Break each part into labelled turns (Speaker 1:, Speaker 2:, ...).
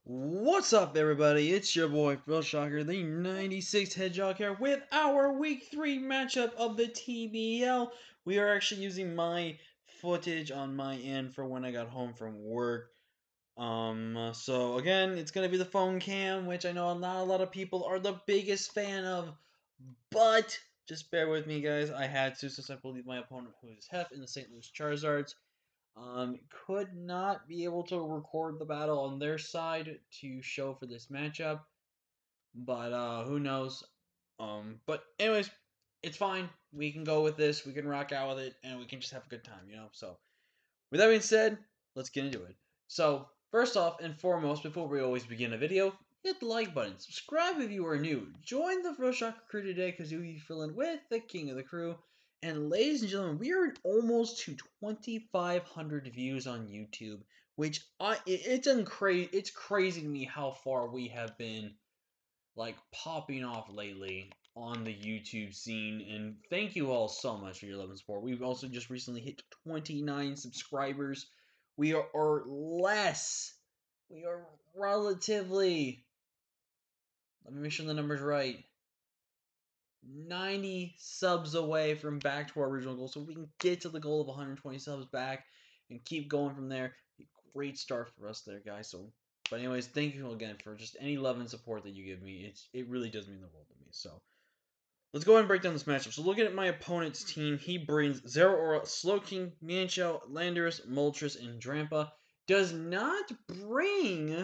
Speaker 1: What's up, everybody? It's your boy Phil Shocker, the 96 Hedgehog here with our Week 3 matchup of the TBL. We are actually using my footage on my end for when I got home from work. So again, it's gonna be the phone cam, which I know not a lot of people are the biggest fan of, but just bear with me, guys. I had to, since I believe my opponent, who is Hef in the St. Louis Charizards, could not be able to record the battle on their side to show for this matchup, but who knows? But anyways, it's fine. We can go with this. We can rock out with it, and we can just have a good time, So, with that being said, let's get into it. So, first off and foremost, before we always begin a video, hit the like button, subscribe if you are new, join the Real Shocker crew today because you'll be filling with the king of the crew. And ladies and gentlemen, we are almost to 2,500 views on YouTube, which it's crazy to me how far we have been like popping off lately on the YouTube scene. And thank you all so much for your love and support. We've also just recently hit 29 subscribers. We are less. We are relatively. Let me make sure the number's right. 90 subs away from back to our original goal. So if we can get to the goal of 120 subs back and keep going from there, great start for us there, guys. But anyways, thank you again for just any love and support that you give me. It really does mean the world to me. So let's go ahead and break down this matchup. So looking at my opponent's team, he brings Zero Aura, Slowking, Mienshao, Landorus, Moltres, and Drampa. Does not bring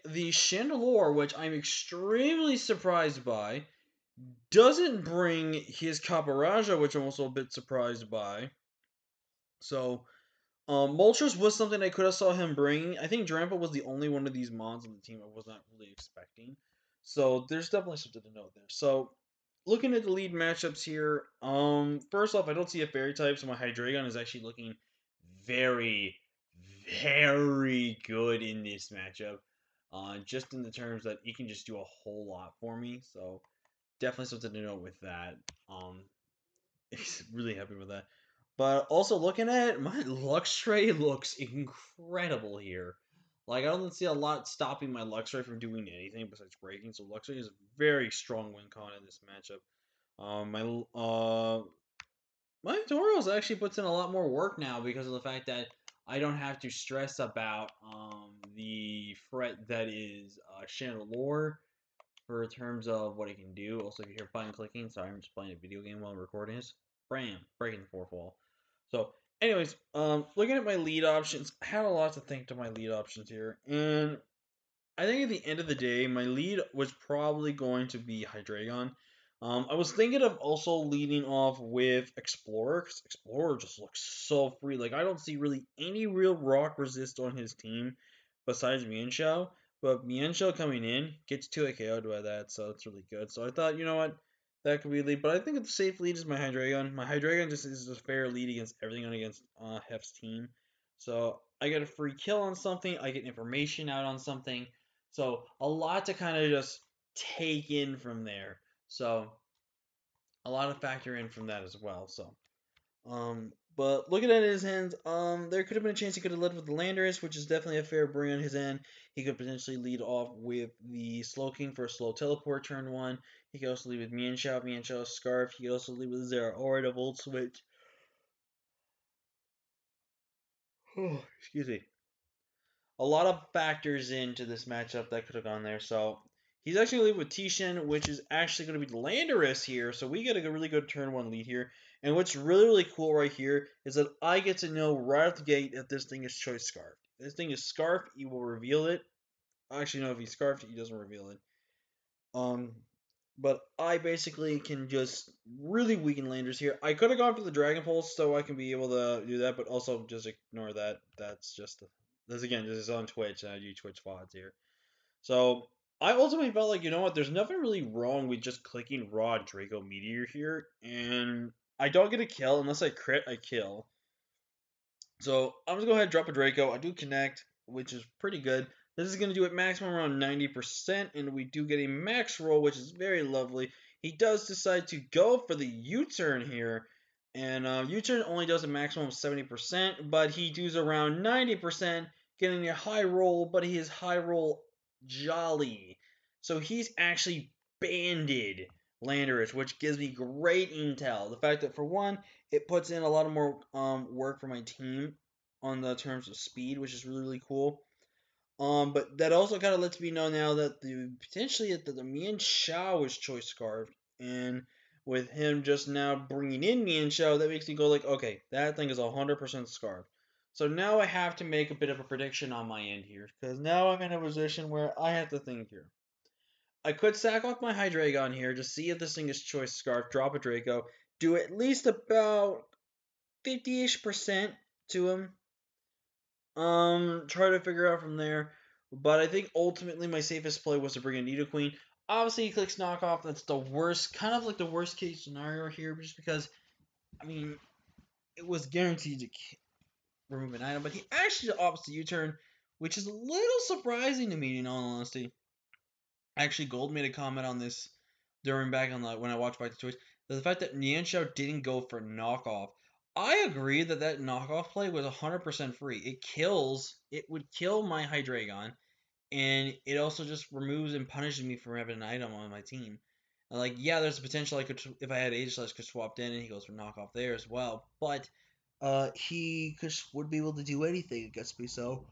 Speaker 1: the Chandelure, which I'm extremely surprised by. Doesn't bring his Caparaja, which I'm also a bit surprised by. So, Moltres was something I could have saw him bringing. I think Drampa was the only one of these mons on the team I was not really expecting. So, there's definitely something to note there. So, looking at the lead matchups here, first off, I don't see a fairy type, so my Hydreigon is actually looking very, very good in this matchup. Just in the terms that he can just do a whole lot for me. So, definitely something to note with that. Um, really happy with that. But also looking at it, my Luxray looks incredible here. Like, I don't see a lot stopping my Luxray from doing anything besides breaking. So Luxray is a very strong win con in this matchup. My Tauros actually puts in a lot more work now because of the fact that I don't have to stress about the threat that is Chandelure for terms of what it can do. Also, if you hear button clicking, sorry, I'm just playing a video game while I'm recording this. Bam, breaking the fourth wall. So, anyways, looking at my lead options, I had a lot to think to my lead options here, and I think at the end of the day, my lead was probably going to be Hydreigon. I was thinking of also leading off with Explorer, because Explorer just looks so free. Like, I don't see really any real rock resist on his team besides Mienshao. But Mienshao coming in gets 2 KO'd by that, so it's really good. So I thought, you know what, that could be a lead. But I think the safe lead is my Hydreigon. My Hydreigon just is a fair lead against everything against Hef's team. So I get a free kill on something, I get information out on something. So a lot to kind of just take in from there. So a lot to factor in from that as well. So, but looking at his hands, there could have been a chance he could have led with the Landorus, which is definitely a fair bring on his end. He could potentially lead off with the Slowking for a slow teleport turn 1. He could also lead with Mienshao, Scarf. He could also lead with Zero Aura to Volt Switch. Oh, excuse me. A lot of factors into this matchup that could have gone there. So he's actually going to lead with Tishin, which is actually going to be the Landorus here. So we get a really good turn 1 lead here. And what's really, really cool right here is that I get to know right off the gate that this thing is Choice Scarf. If this thing is Scarf, he will reveal it. Actually, no, if he's Scarfed, he doesn't reveal it. But I basically can just really weaken Landers here. I could have gone for the Dragon Pulse so I can be able to do that, but also just ignore that. That's just this is on Twitch, and I do Twitch VODs here. So I ultimately felt like, you know what, there's nothing really wrong with just clicking raw Draco Meteor here, and I don't get a kill unless I crit, I kill. So I'm just gonna go ahead and drop a Draco. I do connect, which is pretty good. This is going to do it maximum around 90%, and we do get a max roll, which is very lovely. He does decide to go for the U-turn here, And U-turn only does a maximum of 70%, but he does around 90%, getting a high roll, but he is high roll jolly. So he's actually banded Landers, which gives me great intel. The fact that, for one, it puts in a lot of more work for my team on the terms of speed, which is really, really cool. But that also kind of lets me know now that potentially that the Mian Shao is choice scarfed, and with him just now bringing in Mian Shao, that makes me go like, okay, that thing is 100% scarfed. So now I have to make a bit of a prediction on my end here, because now I'm in a position where I have to think here. I could sack off my Hydreigon here to see if this thing is choice scarf, drop a Draco, do at least about 50-ish% to him, try to figure out from there. But I think ultimately my safest play was to bring in Nidoqueen. Obviously, he clicks knockoff. That's the worst, kind of like the worst case scenario here, just because, I mean, it was guaranteed to remove an item. But he actually opts to U-turn, which is a little surprising to me, in all honesty. Actually, Gold made a comment on this during back on the when I watched back the tweets. The fact that Nianshao didn't go for knockoff. I agree that that knockoff play was 100% free. It would kill my Hydreigon, and it also just removes and punishes me for having an item on my team. Like, yeah, there's a potential I could, if I had Ageless, could swap in and he goes for knockoff there as well. But he would be able to do anything against me. So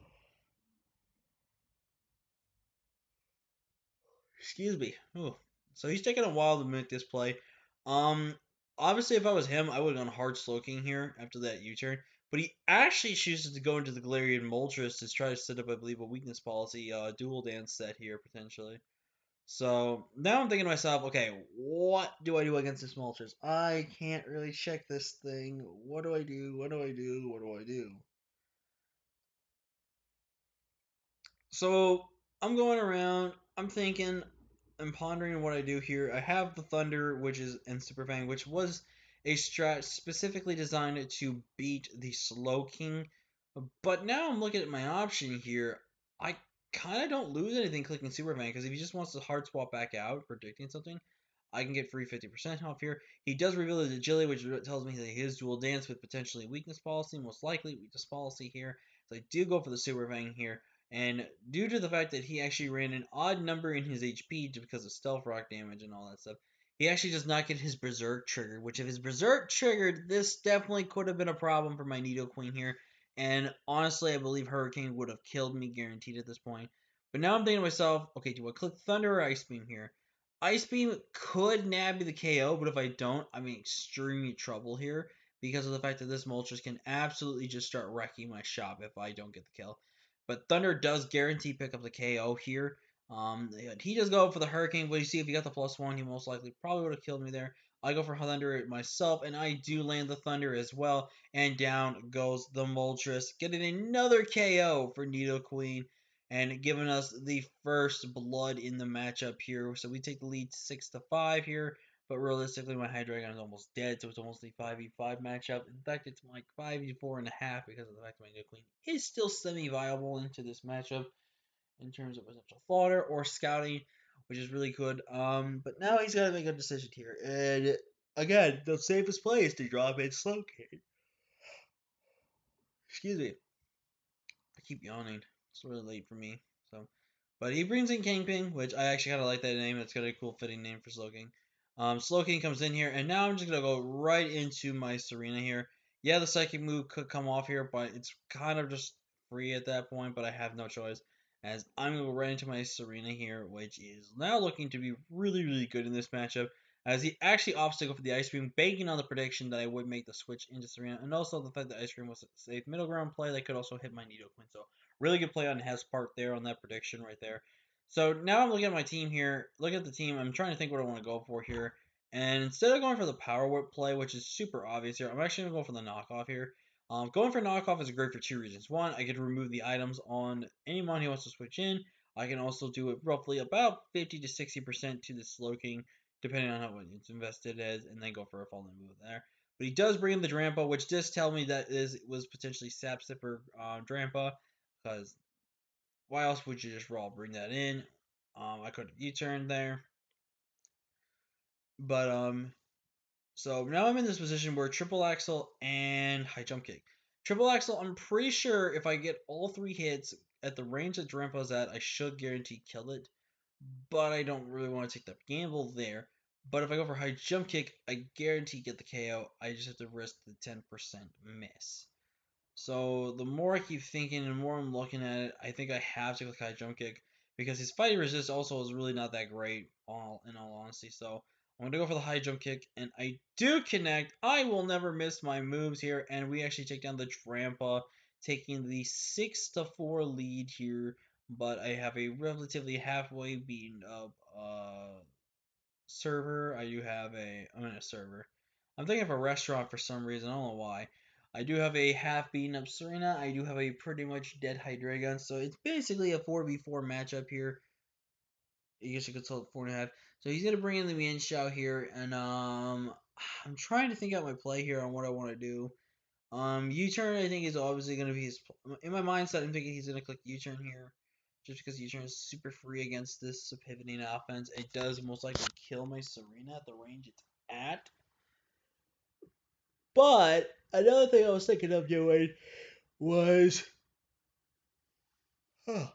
Speaker 1: excuse me. Ooh. So he's taking a while to make this play. Um, Obviously, if I was him, I would have gone hard Slowking here after that U-turn. But he actually chooses to go into the Galarian Moltres to try to set up, I believe, a weakness policy, dual dance set here potentially. So now I'm thinking to myself, okay, what do I do against this Moltres? I can't really check this thing. What do I do? What do I do? What do I do? So I'm going around. I'm thinking. I'm pondering what I do here. I have the Thunder, which is in Super Fang, which was a strat specifically designed to beat the Slow King. But now I'm looking at my option here. I kind of don't lose anything clicking Super Fang because if he just wants to hard swap back out, predicting something, I can get free 50% off here. He does reveal his agility, which tells me that he is dual dance with potentially weakness policy, most likely weakness policy here. So I do go for the Super Fang here. And due to the fact that he actually ran an odd number in his HP because of Stealth Rock damage and all that stuff, he actually does not get his Berserk triggered. Which, if his Berserk triggered, this definitely could have been a problem for my Nidoqueen here. And honestly, I believe Hurricane would have killed me guaranteed at this point. But now I'm thinking to myself, okay, do I click Thunder or Ice Beam here? Ice Beam could nab me the KO, but if I don't, I'm in extreme trouble here because of the fact that this Moltres can absolutely just start wrecking my shop if I don't get the kill. But Thunder does guarantee pick up the KO here. He does go for the Hurricane, but you see if he got the +1, he most likely probably would have killed me there. I go for Thunder myself, and I do land the Thunder as well. And down goes the Moltres, getting another KO for Nidoqueen, and giving us the first blood in the matchup here. So we take the lead 6-5 here. But realistically, my Hydreigon is almost dead, so it's almost a 5v5 matchup. In fact, it's like 5v4.5 because of the fact that my Nidoqueen is still semi-viable into this matchup in terms of potential fodder or scouting, which is really good. But now he's got to make a decision here. And again, the safest play is to drop in Slowking. Excuse me. I keep yawning. It's really late for me. So, but he brings in Kingpin, which I actually kind of like that name. It's got a cool fitting name for Slowking. Slowking comes in here, and now I'm just gonna go right into my Serena here. Yeah, the psychic move could come off here, but it's kind of just free at that point. But I have no choice, as I'm gonna go right into my Serena here, which is now looking to be really, really good in this matchup. As he actually opts to go for the Ice Cream, banking on the prediction that I would make the switch into Serena, and also the fact that Ice Cream was a safe middle ground play that could also hit my Nidoqueen. So really good play on his part there on that prediction right there. So now I'm looking at my team here. Look at the team. I'm trying to think what I want to go for here. And instead of going for the Power Whip play, which is super obvious here, I'm actually going to go for the knockoff here. Going for knockoff is great for two reasons. One, I get to remove the items on anyone who wants to switch in. I can also do it roughly about 50 to 60% to the Slowking, depending on how it's invested as, and then go for a falling move there. But he does bring in the Drampa, which does tell me that was potentially Sap Sipper Drampa, because why else would you just raw bring that in? I could have U-turned there, but So now I'm in this position where triple axle and high jump kick. Triple axle, I'm pretty sure if I get all 3 hits at the range that Drempa's at, I should guarantee kill it. But I don't really want to take the gamble there. But if I go for high jump kick, I guarantee get the KO. I just have to risk the 10% miss. So the more I keep thinking and the more I'm looking at it, I think I have to click high jump kick because his fighting resist also is really not that great, in all honesty. So I'm gonna go for the high jump kick, and I do connect. I will never miss my moves here, and we actually take down the Drampa, taking the 6-4 lead here. But I have a relatively halfway beaten up server. I do have a server. I'm thinking of a restaurant for some reason. I don't know why. I do have a half beaten up Serena. I do have a pretty much dead Hydreigon. So it's basically a 4v4 matchup here. I guess you could call it 4.5. So he's gonna bring in the Mian Xiao here, and I'm trying to think out my play here on what I want to do. U-turn I think is obviously gonna be his. In my mindset, I'm thinking he's gonna click U-turn here, just because U-turn is super free against this pivoting offense. It does most likely kill my Serena at the range it's at. But another thing I was thinking of doing was, oh,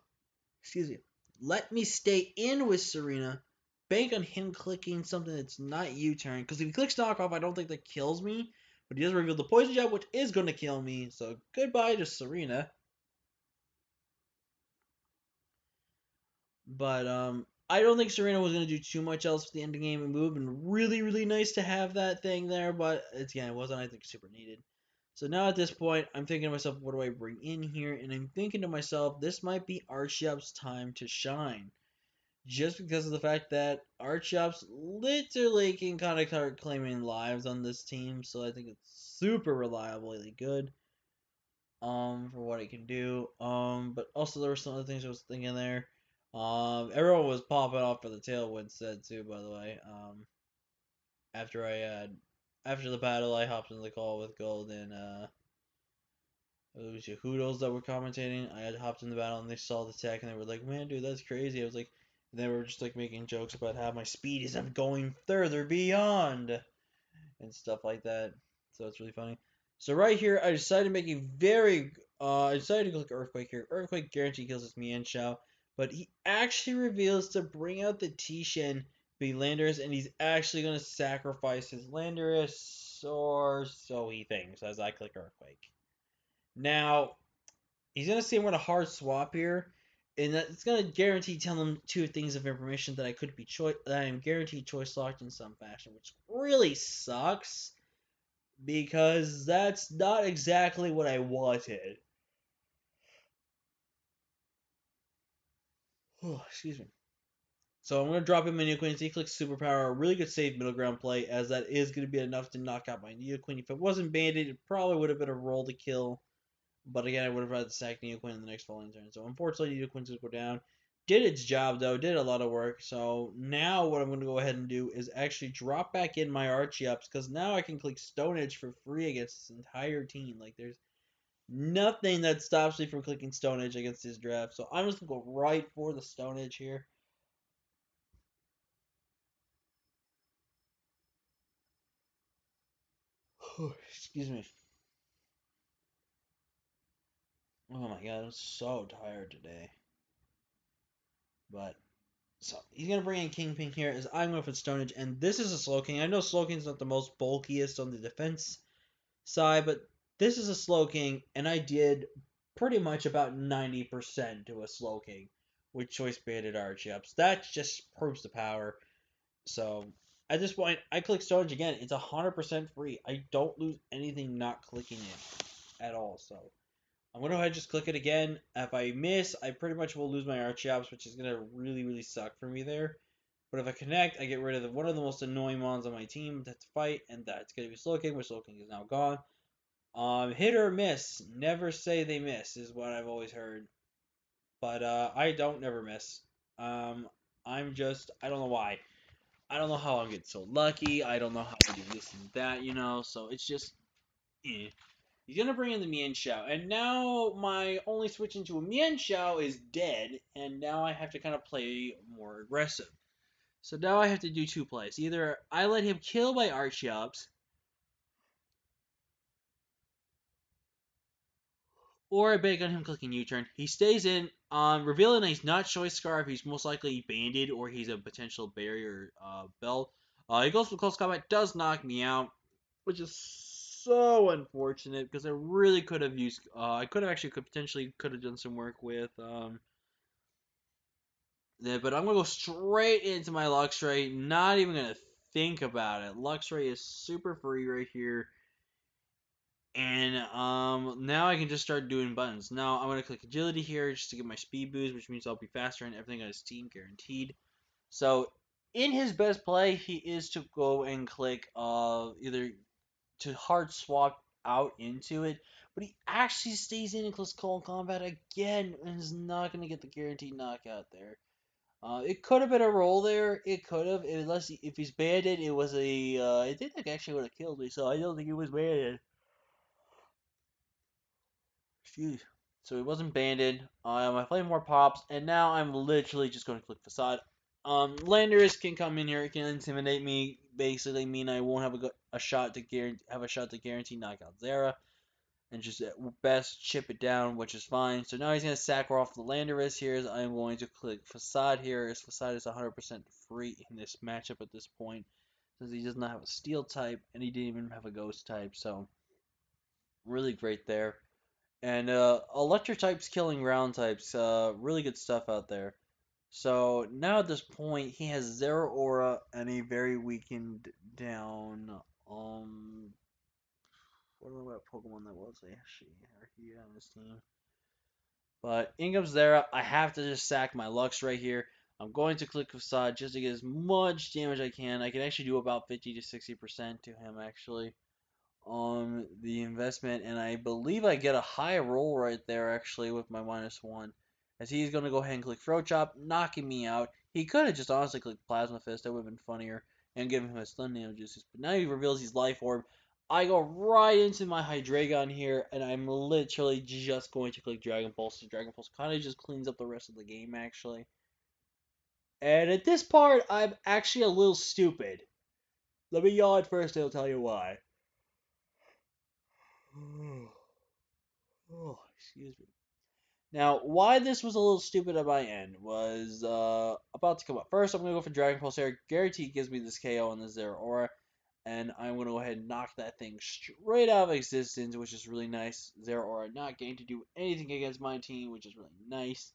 Speaker 1: excuse me, let me stay in with Serena, bank on him clicking something that's not U-turn. Because if he clicks knockoff, I don't think that kills me. But he does reveal the poison jab, which is going to kill me. So goodbye to Serena. But I don't think Serena was going to do too much else for the ending game. It would have been really, really nice to have that thing there. But again, it wasn't, I think, super needed. So now at this point, I'm thinking to myself, what do I bring in here? And I'm thinking to myself, this might be Archeop's time to shine. Just because of the fact that Archeops literally can kind of start claiming lives on this team. So I think it's super reliably good for what it can do. But also there were some other things I was thinking there. Everyone was popping off for the Tailwind set too, by the way. After I had after the battle, I hopped into the call with Gold and it was Yahudos that were commentating. I had hopped in the battle and they saw the tech and they were like, "Man, dude, that's crazy." I was like, and they were just like making jokes about how my speed is going further beyond and stuff like that. So it's really funny. So right here, I decided to make a I decided to click Earthquake here. Earthquake guarantee kills this Mian Shao, but he actually reveals to bring out the Tishan be Landorus, and he's actually going to sacrifice his Landorus, or so he thinks, as I click Earthquake. Now, he's going to say I'm going to hard swap here, and that's going to guarantee tell him 2 things of information that that I am guaranteed choice locked in some fashion, which really sucks because that's not exactly what I wanted. Oh, excuse me. So I'm going to drop in my Neoqueen. He clicks Superpower. A really good safe middle ground play, as that is going to be enough to knock out my Neoqueen. If it wasn't banded, it probably would have been a roll to kill. But again, I would have had to sack Neoqueen in the next following turn. So unfortunately, Neoqueen's going to go down. Did its job, though. Did a lot of work. So now what I'm going to go ahead and do is actually drop back in my Archeops, because now I can click Stone Edge for free against this entire team. Like, there's nothing that stops me from clicking Stone Edge against his draft. So I'm just going to go right for the Stone Edge here. Excuse me. Oh my god, I'm so tired today. But, so, he's going to bring in Kingpin here as I'm going for Stone Edge. And this is a Slowking. I know Slowking's not the most bulkiest on the defense side, but this is a Slowking. And I did pretty much about 90% to a Slowking with Choice Banded Archeops. That just proves the power. So at this point, I click Stone Edge again. It's 100% free. I don't lose anything not clicking it at all. So I'm going to go ahead and just click it again. If I miss, I pretty much will lose my Archeops, which is going to really, really suck for me there. But if I connect, I get rid of one of the most annoying mons on my team to fight, and that's going to be Slowking, which Slowking is now gone. Hit or miss. Never say they miss is what I've always heard. But I don't never miss. I'm just, I don't know why. I don't know how I'm getting so lucky. I don't know how I do this and that, So it's just, eh. He's gonna bring in the Mian Xiao, and now my only switch into a Mian Xiao is dead, and now I have to kind of play more aggressive. So now I have to do 2 plays. Either I let him kill my Archeops, or I bank on him clicking U-turn. He stays in, revealing that he's not Choice Scarf. He's most likely Banded, or he's a potential barrier belt. He goes for close combat, does knock me out, which is so unfortunate because I really could have used. I could have actually could have done some work with. But I'm gonna go straight into my Luxray. Not even gonna think about it. Luxray is super free right here. And now I can just start doing buttons. Now I'm gonna click agility here just to get my speed boost, which means I'll be faster and everything on his team guaranteed. So in his best play, he is to go and click either to hard swap out into it, but he actually stays in and clicks cold combat again and is not gonna get the guaranteed knockout there. It could have been a roll there. It could have, unless if he's banded, it was a. I think that actually would have killed me, so I don't think he was banded. Excuse. So he wasn't banded. My flame more pops, and now I'm literally just going to click facade. Landers can come in here. It can intimidate me. Basically, mean I won't have a shot to guarantee knockout Zera, and just at best chip it down, which is fine. So now he's going to sack off the Landorus here. As I'm going to click facade here. As facade is 100% free in this matchup at this point, since he does not have a steel type and he didn't even have a ghost type. So really great there. And electric types killing ground types, really good stuff out there. So now at this point, he has zero aura and a very weakened down. What about Pokemon that was actually here on this team? But in comes Zera. I have to just sack my Lux right here. I'm going to click Facade just to get as much damage I can. I can actually do about 50 to 60% to him actually on the investment, and I believe I get a high roll right there actually with my -1, as he's going to go ahead and click Throat Chop, knocking me out. He could have just honestly clicked Plasma Fist, that would have been funnier, and given him a stun damages, but now he reveals his Life Orb. I go right into my Hydreigon here, and I'm literally just going to click Dragon Pulse. So Dragon Pulse kind of just cleans up the rest of the game actually. And at this part, I'm actually a little stupid. Let me yawn first, and I'll tell you why. Oh, excuse me. Now, why this was a little stupid at my end was about to come up. First, I'm going to go for Dragon Pulse here. Guarantee gives me this KO on the Zero Aura. And I'm going to go ahead and knock that thing straight out of existence, which is really nice. Zero Aura not getting to do anything against my team, which is really nice.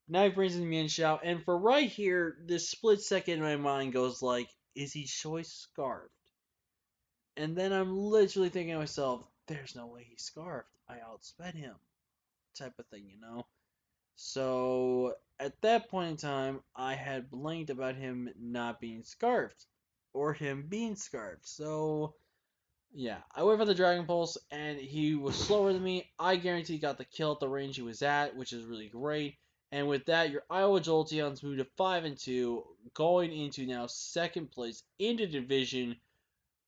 Speaker 1: Now he brings in me in Shout. And for right here, this split second in my mind goes like, is he Choice Scarfed? And then I'm literally thinking to myself, there's no way he's Scarfed. I outsped him. Type of thing, you know? So at that point in time, I had blanked about him not being scarfed or him being scarfed. So yeah, I went for the Dragon Pulse and he was slower than me. I guarantee got the kill at the range he was at, which is really great. And with that, your Iowa Jolteon's moved to 5-2, going into now second place in the division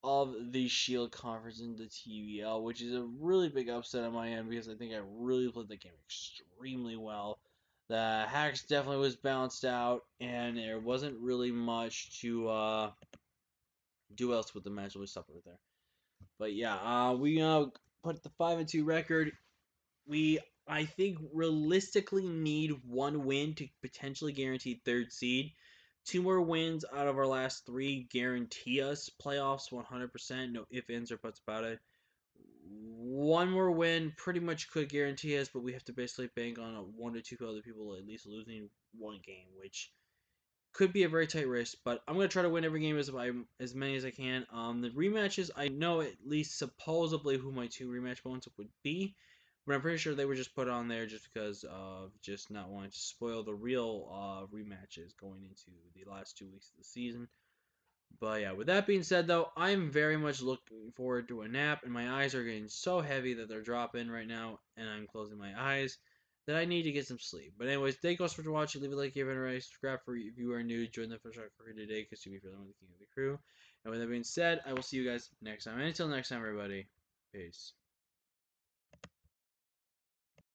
Speaker 1: of the Shield Conference in the TBL, which is a really big upset on my end because I think I really played the game extremely well. The hacks definitely was bounced out, and there wasn't really much to do else with the match. We'll stop right there. But yeah, we put the 5-2 record. We I think realistically need one win to potentially guarantee third seed. Two more wins out of our last three guarantee us playoffs 100%. No ifs, ands, or buts about it. One more win pretty much could guarantee us, but we have to basically bank on one to two other people at least losing one game, which could be a very tight race, but I'm gonna try to win every game as many as I can. The rematches, I know at least supposedly who my two rematch opponents would be, but I'm pretty sure they were just put on there just because of just not wanting to spoil the real rematches going into the last 2 weeks of the season. But yeah, with that being said, though, I'm very much looking forward to a nap, and my eyes are getting so heavy that they're dropping right now, and I'm closing my eyes that I need to get some sleep. But anyways, thank you guys for watching. Leave a like, give it a raise, subscribe for if you are new. Join the official crew today because you'll be feeling the king of the crew. And with that being said, I will see you guys next time. And until next time, everybody, peace.